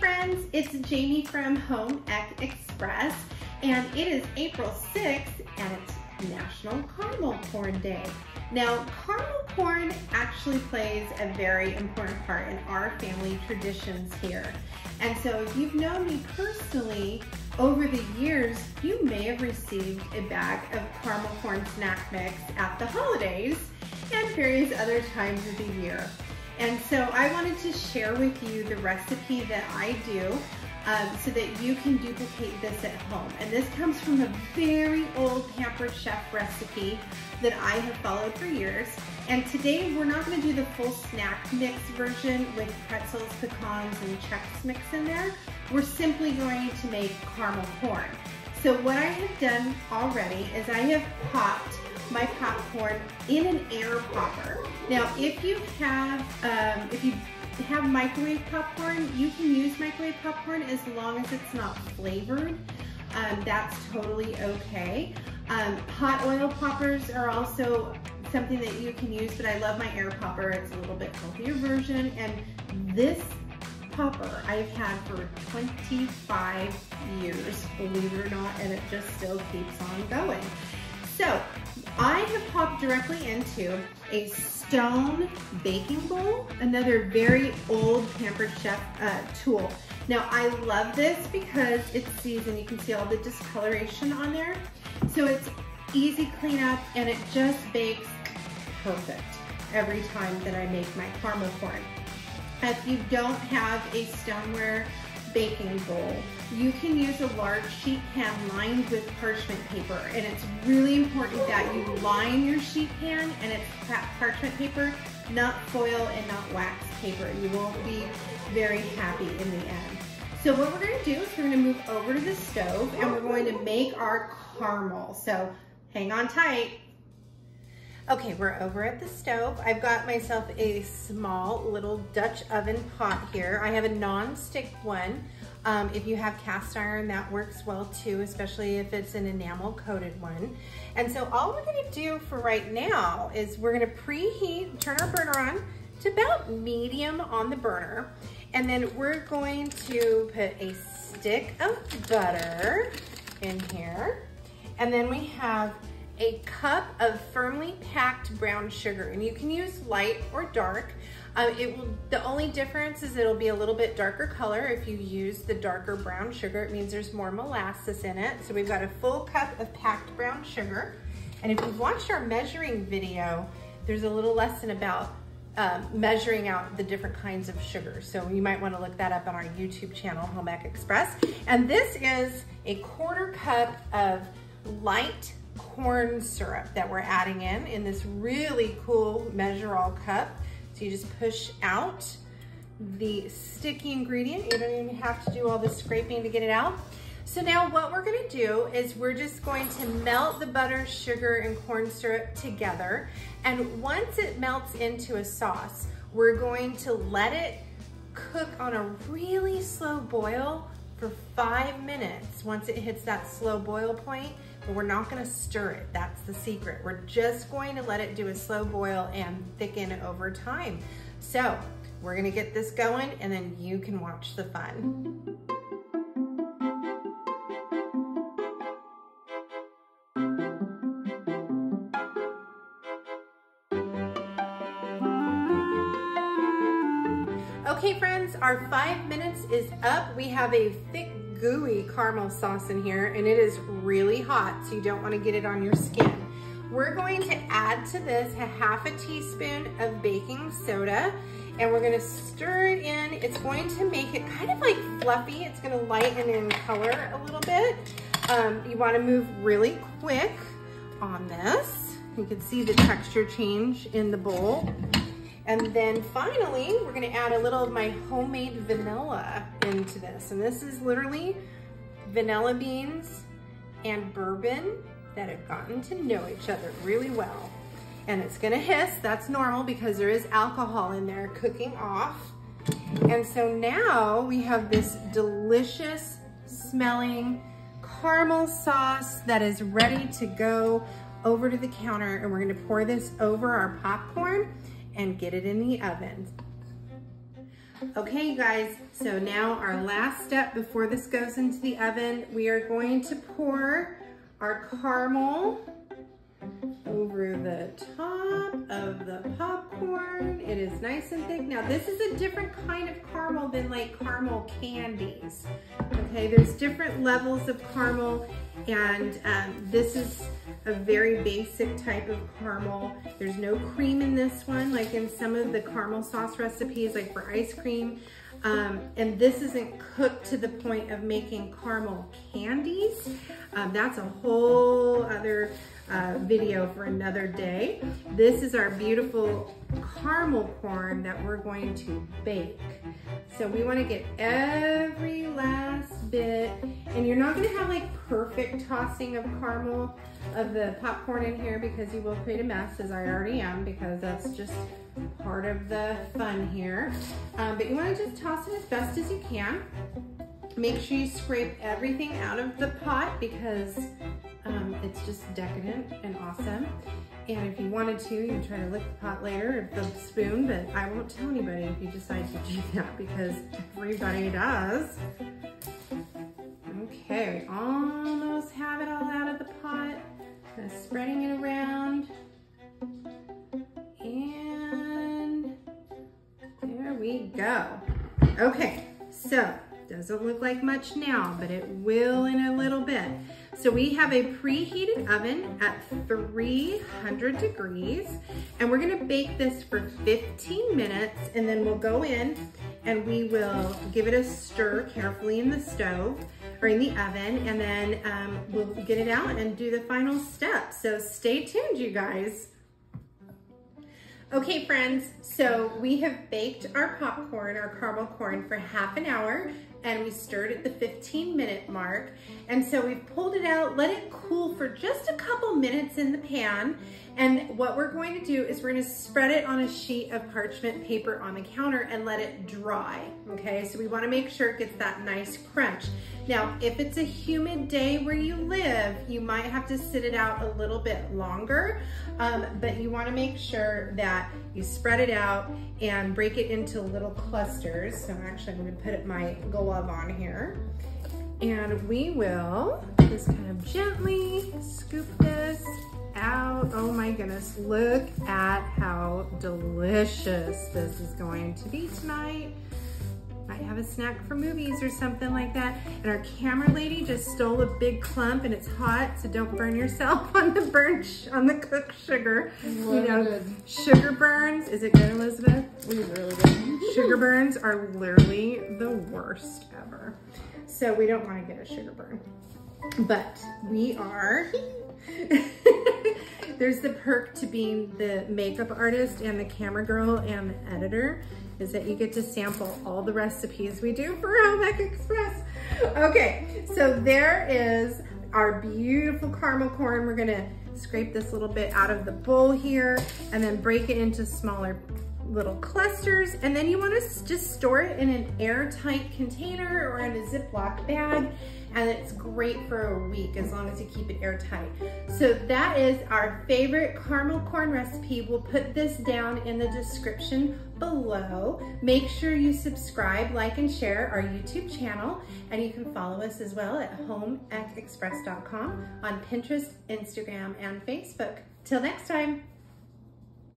friends, it's Jamie from Home Ec Express, and it is April 6th and it's National Carmel Corn Day. Now, Carmel corn actually plays a very important part in our family traditions here. And so if you've known me personally, over the years, you may have received a bag of caramel corn snack mix at the holidays and various other times of the year. And so I wanted to share with you the recipe that I do so that you can duplicate this at home. And this comes from a very old Pampered Chef recipe that I have followed for years. And today we're not going to do the full snack mix version with pretzels, pecans, and Chex Mix in there. We're simply going to make caramel corn. So what I have done already is I have popped my popcorn in an air popper. Now, if you have microwave popcorn, you can use microwave popcorn as long as it's not flavored. That's totally okay. Hot oil poppers are also something that you can use, but I love my air popper. It's a little bit healthier version, and this popper I've had for 25 years, believe it or not, and it just still keeps on going. So I have popped directly into a Stone Baking Bowl, another very old Pampered Chef tool. Now I love this because it's seasoned. You can see all the discoloration on there. So it's easy cleanup and it just bakes perfect every time that I make my caramel corn. If you don't have a Stoneware Baking Bowl, you can use a large sheet pan lined with parchment paper, and it's really important that you line your sheet pan and it's parchment paper, not foil and not wax paper. You won't be very happy in the end. So what we're going to do is we're going to move over to the stove and we're going to make our caramel. So hang on tight. Okay, we're over at the stove. I've got myself a small little Dutch oven pot here. I have a non-stick one. If you have cast iron, that works well too, especially if it's an enamel coated one. And so all we're gonna do for right now is we're gonna preheat, turn our burner on to about medium on the burner. And then we're going to put a stick of butter in here. And then we have a cup of firmly packed brown sugar, and you can use light or dark. The only difference is it'll be a little bit darker color if you use the darker brown sugar. It means there's more molasses in it. So we've got a full cup of packed brown sugar. And if you've watched our measuring video, there's a little lesson about measuring out the different kinds of sugar. So you might want to look that up on our YouTube channel, Home Ec Express. And this is a 1/4 cup of light corn syrup that we're adding in this really cool measure-all cup. So you just push out the sticky ingredient. You don't even have to do all the scraping to get it out. So now what we're gonna do is we're just going to melt the butter, sugar, and corn syrup together. And once it melts into a sauce, we're going to let it cook on a really slow boil for 5 minutes. Once it hits that slow boil point, but we're not gonna stir it. That's the secret. We're just going to let it do a slow boil and thicken over time. So we're gonna get this going and then you can watch the fun. Okay friends, our 5 minutes is up. We have a thick, gooey caramel sauce in here, and it is really hot, so you don't want to get it on your skin. We're going to add to this a 1/2 teaspoon of baking soda, and we're going to stir it in. It's going to make it kind of like fluffy. It's going to lighten in color a little bit. You want to move really quick on this. You can see the texture change in the bowl. And then finally, we're gonna add a little of my homemade vanilla into this. And this is literally vanilla beans and bourbon that have gotten to know each other really well. And it's gonna hiss, that's normal because there is alcohol in there cooking off. And so now we have this delicious smelling caramel sauce that is ready to go over to the counter, and we're gonna pour this over our popcorn and get it in the oven. Okay guys, so now our last step before this goes into the oven, we are going to pour our caramel over the top of the popcorn. It is nice and thick. Now this is a different kind of caramel than like caramel candies. Okay, there's different levels of caramel, and this is a very basic type of caramel. There's no cream in this one, like in some of the caramel sauce recipes, like for ice cream. And this isn't cooked to the point of making caramel candies. That's a whole other video for another day. This is our beautiful caramel corn that we're going to bake. So we want to get every last bit, and you're not going to have like perfect tossing of caramel of the popcorn in here because you will create a mess, as I already am, because that's just part of the fun here. But you want to just toss it as best as you can. Make sure you scrape everything out of the pot because it's just decadent and awesome. And if you wanted to, you can try to lick the pot later with the spoon, but I won't tell anybody if you decide to do that because everybody does. Okay, we almost have it all out of the pot. Just spreading it around. And there we go. Okay, so doesn't look like much now, but it will in a little bit. So we have a preheated oven at 300 degrees, and we're gonna bake this for 15 minutes, and then we'll go in and we will give it a stir carefully in the stove or in the oven, and then we'll get it out and do the final step. So stay tuned, you guys. Okay friends, so we have baked our popcorn, our caramel corn, for half an hour, and we stirred at the 15-minute mark. And so we've pulled it out, let it cool for just a couple minutes in the pan. And what we're going to do is we're gonna spread it on a sheet of parchment paper on the counter and let it dry, okay? So we wanna make sure it gets that nice crunch. Now, if it's a humid day where you live, you might have to sit it out a little bit longer, but you wanna make sure that you spread it out and break it into little clusters. So actually, I'm gonna put my glove on here. And we will just kind of gently scoop this out. Oh my goodness, look at how delicious this is going to be tonight. Might have a snack for movies or something like that. And our camera lady just stole a big clump, and it's hot, so don't burn yourself on the cooked sugar. You know, good. Sugar burns. Is it good, Elizabeth? It is really good. Sugar burns are literally the worst ever. So we don't want to get a sugar burn. But we are... There's the perk to being the makeup artist and the camera girl and the editor, is that you get to sample all the recipes we do for Home Ec Express. Okay, so there is our beautiful caramel corn. We're gonna scrape this little bit out of the bowl here and then break it into smaller little clusters. And then you wanna just store it in an airtight container or in a Ziploc bag. And it's great for a week as long as you keep it airtight. So that is our favorite caramel corn recipe. We'll put this down in the description below. Make sure you subscribe, like, and share our YouTube channel. And you can follow us as well at homeecexpress.com on Pinterest, Instagram, and Facebook. Till next time.